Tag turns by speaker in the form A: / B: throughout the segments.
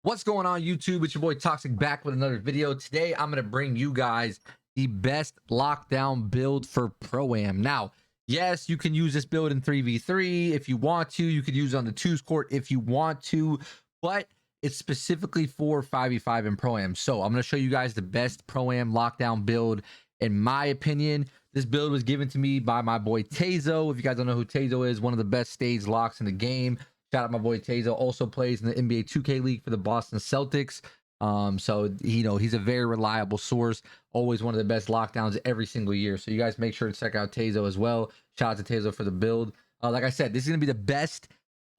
A: What's going on, YouTube? It's your boy Toxsik back with another video. Today I'm going to bring you guys the best lockdown build for Pro-Am. Now, yes, you can use this build in 3v3 if you want to. You could use it on the 2s court if you want to, but it's specifically for 5v5 and Pro-Am. So I'm going to show you guys the best Pro-Am lockdown build in my opinion. This build was given to me by my boy Tazo. If you guys don't know who Tazo is, one of the best stage locks in the game. Shout out my boy Tazo. Also plays in the NBA 2K League for the Boston Celtics. So he's a very reliable source. Always one of the best lockdowns every single year. So you guys make sure to check out Tazo as well. Shout out to Tazo for the build. Like I said, this is gonna be the best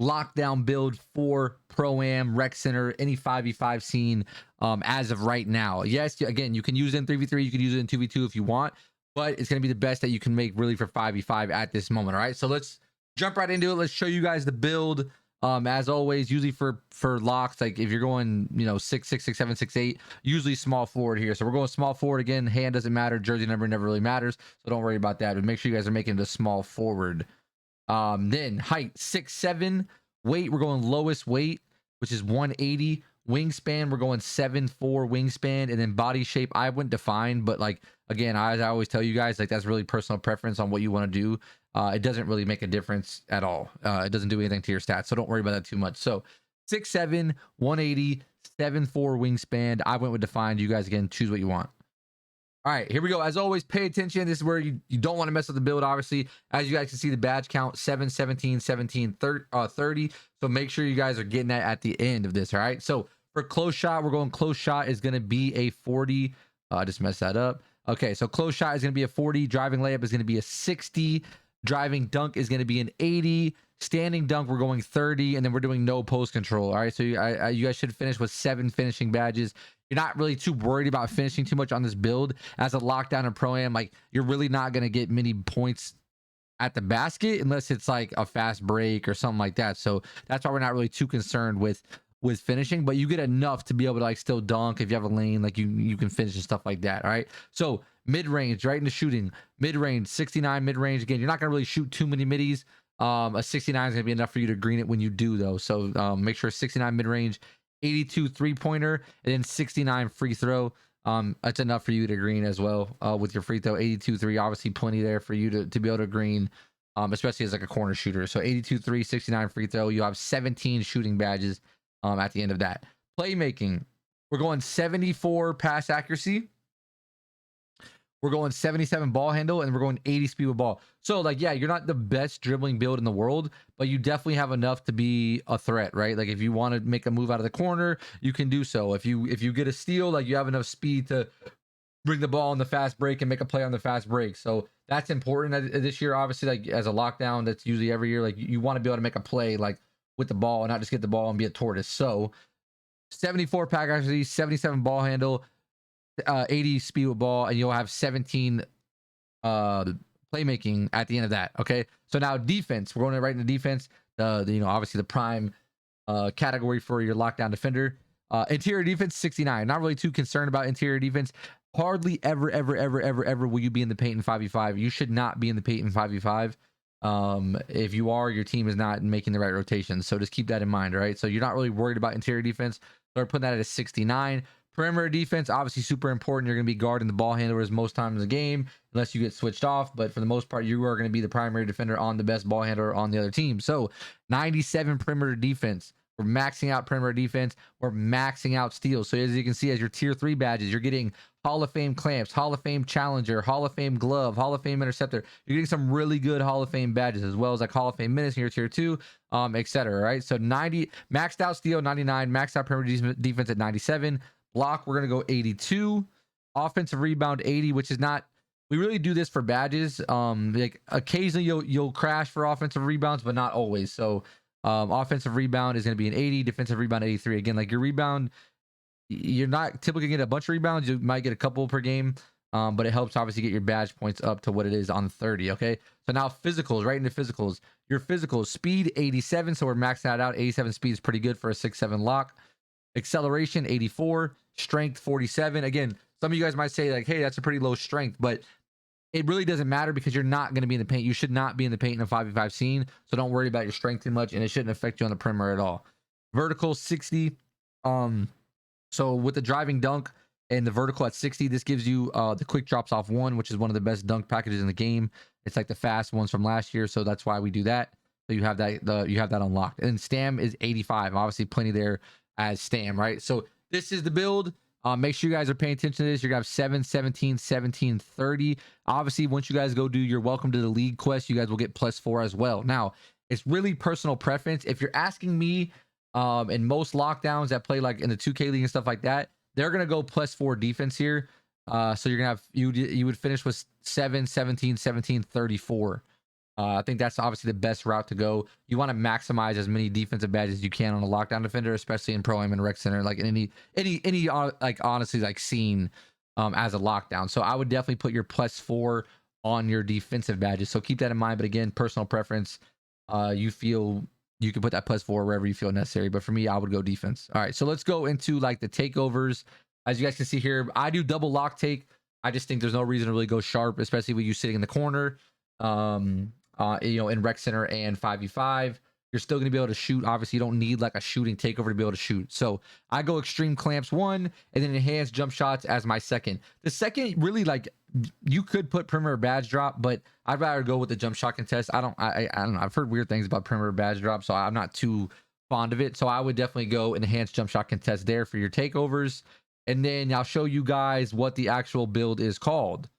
A: lockdown build for Pro-Am, Rec Center, any 5v5 scene as of right now. Yes, again, you can use it in 3v3, you can use it in 2v2 if you want, but it's gonna be the best that you can make really for 5v5 at this moment. All right, so let's jump right into it. Let's show you guys the build. As always, usually for locks, like if you're going 6, 6, 6, 7, 6, 8, usually small forward here. So we're going small forward again. Hand doesn't matter, jersey number never really matters, so don't worry about that, but make sure you guys are making it a small forward. Then height 6'7", weight we're going lowest weight, which is 180. Wingspan we're going 7'4" wingspan, and then body shape I wouldn't define, but like again, as I always tell you guys, like that's really personal preference on what you want to do. It doesn't really make a difference at all. It doesn't do anything to your stats, so don't worry about that too much. So 6'7", 180, 7'4" wingspan. I went with defined. You guys again choose what you want. All right, here we go. As always, pay attention. This is where you don't want to mess with the build, obviously. As you guys can see, the badge count 7, 17, 17, 30. So make sure you guys are getting that at the end of this. All right, so for close shot, we're going close shot is going to be a 40. I just messed that up. Okay, so close shot is going to be a 40. Driving layup is going to be a 60. Driving dunk is going to be an 80. Standing dunk, we're going 30. And then we're doing no post control. All right, so you guys should finish with 7 finishing badges. You're not really too worried about finishing too much on this build. As a lockdown and Pro-Am, like you're really not going to get many points at the basket unless it's like a fast break or something like that. So that's why we're not really too concerned with finishing, but you get enough to be able to like still dunk if you have a lane, like you can finish and stuff like that. All right, so mid-range, right into shooting, mid-range 69 mid-range. Again, you're not going to really shoot too many middies. A 69 is going to be enough for you to green it when you do though, so make sure 69 mid-range, 82 three-pointer, and then 69 free throw. That's enough for you to green as well with your free throw. 82 3, obviously plenty there for you to be able to green, especially as like a corner shooter. So 82 3, 69 free throw. You have 17 shooting badges at the end of that. Playmaking, we're going 74 pass accuracy, we're going 77 ball handle, and we're going 80 speed with ball. So like, yeah, you're not the best dribbling build in the world, but you definitely have enough to be a threat, right? Like if you want to make a move out of the corner, you can do so. If you get a steal, like you have enough speed to bring the ball on the fast break and make a play on the fast break. So that's important this year, obviously. Like as a lockdown, that's usually every year. Like you want to be able to make a play like with the ball and not just get the ball and be a tortoise. So 74 pack accuracy, 77 ball handle, 80 speed with ball, and you'll have 17 playmaking at the end of that. Okay, so now defense, we're going right into defense, obviously the prime category for your lockdown defender. Interior defense 69. Not really too concerned about interior defense. Hardly ever will you be in the paint in 5v5. You should not be in the paint in 5v5. If you are, your team is not making the right rotations, so just keep that in mind. All right, so you're not really worried about interior defense, so we're putting that at a 69. Perimeter defense, obviously super important. You're going to be guarding the ball handlers most times in the game, unless you get switched off. But for the most part, you are going to be the primary defender on the best ball handler on the other team. So 97 perimeter defense. We're maxing out perimeter defense. We're maxing out steals. So as you can see, as your tier 3 badges, you're getting Hall of Fame clamps, Hall of Fame challenger, Hall of Fame glove, Hall of Fame interceptor. You're getting some really good Hall of Fame badges, as well as like Hall of Fame minutes in your tier 2, etc. Right? So 90 maxed out steal 99, maxed out perimeter defense at 97. Block, we're going to go 82. Offensive rebound 80, which is not, we really do this for badges. Like occasionally you'll crash for offensive rebounds, but not always. So offensive rebound is going to be an 80, defensive rebound 83. Again, like your rebound, you're not typically get a bunch of rebounds. You might get a couple per game, but it helps obviously get your badge points up to what it is on 30. Okay, so now physicals, right into physicals. Your physicals, speed 87, so we're maxing that out. 87 speed is pretty good for a 6'7" lock. Acceleration 84, strength 47. Again, some of you guys might say like, hey, that's a pretty low strength, but it really doesn't matter because you're not going to be in the paint. You should not be in the paint in a 5v5 scene, so don't worry about your strength too much, and it shouldn't affect you on the perimeter at all. Vertical 60, So with the driving dunk and the vertical at 60, this gives you the quick drops off 1, which is one of the best dunk packages in the game. It's like the fast ones from last year, so that's why we do that. So you have that you have that unlocked. And Stam is 85. Obviously plenty there as Stam, right? So this is the build. Make sure you guys are paying attention to this. You're gonna have 7, 17, 17, 30. Obviously, once you guys go do your welcome to the league quest, you guys will get +4 as well. Now, it's really personal preference. If you're asking me, in most lockdowns that play like in the 2K league and stuff like that, they're gonna go +4 defense here. So you're gonna have you would finish with 7, 17, 17, 34. I think that's obviously the best route to go. You want to maximize as many defensive badges as you can on a lockdown defender, especially in Pro Am and Rec Center, like in any like honestly like scene as a lockdown. So I would definitely put your +4 on your defensive badges. So keep that in mind. But again, personal preference. You feel you can put that +4 wherever you feel necessary. But for me, I would go defense. All right, so let's go into like the takeovers. As you guys can see here, I do double lock take. I just think there's no reason to really go sharp, especially with you sitting in the corner. You know, in Rec Center and 5v5, you're still going to be able to shoot. Obviously, you don't need like a shooting takeover to be able to shoot. So I go extreme clamps 1 and then enhanced jump shots as my second. The second, really, like, you could put perimeter badge drop, but I'd rather go with the jump shot contest. I don't know. I've heard weird things about perimeter badge drop, so I'm not too fond of it. So I would definitely go enhanced jump shot contest there for your takeovers. And then I'll show you guys what the actual build is called.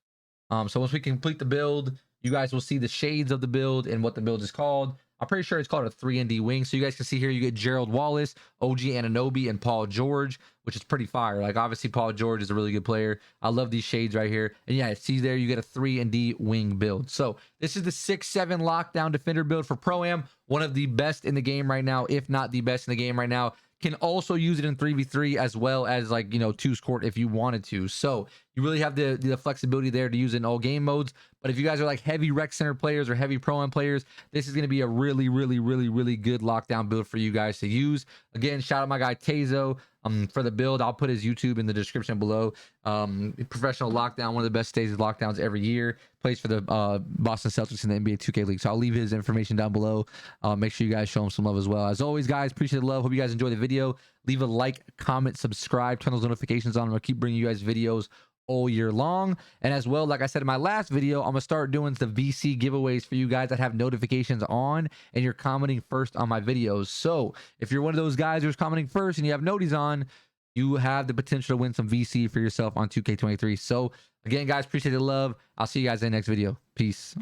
A: So once we complete the build, you guys will see the shades of the build and what the build is called. I'm pretty sure it's called a 3ND wing. So you guys can see here, you get Gerald Wallace, OG Anunoby, and Paul George, which is pretty fire. Like, obviously, Paul George is a really good player. I love these shades right here. And yeah, see there, you get a 3ND wing build. So this is the 6-7 lockdown defender build for Pro Am. One of the best in the game right now, if not the best in the game right now. Can also use it in 3v3 as well as, like, you know, 2's court if you wanted to. So you really have the flexibility there to use it in all game modes. But if you guys are like heavy Rec Center players or heavy Pro Am players, this is going to be a really good lockdown build for you guys to use. Again, shout out my guy Tazo for the build. I'll put his YouTube in the description below. Professional lockdown, one of the best stages of lockdowns every year. Plays for the Boston Celtics in the NBA 2K League. So I'll leave his information down below. Make sure you guys show him some love as well. As always, guys, appreciate the love. Hope you guys enjoy the video. Leave a like, comment, subscribe, turn those notifications on. I'm going to keep bringing you guys videos all year long. And as well, like I said in my last video, I'm gonna start doing the VC giveaways for you guys that have notifications on and you're commenting first on my videos. So if you're one of those guys who's commenting first and you have noties on, you have the potential to win some VC for yourself on 2K23. So again, guys, appreciate the love. I'll see you guys in the next video. Peace.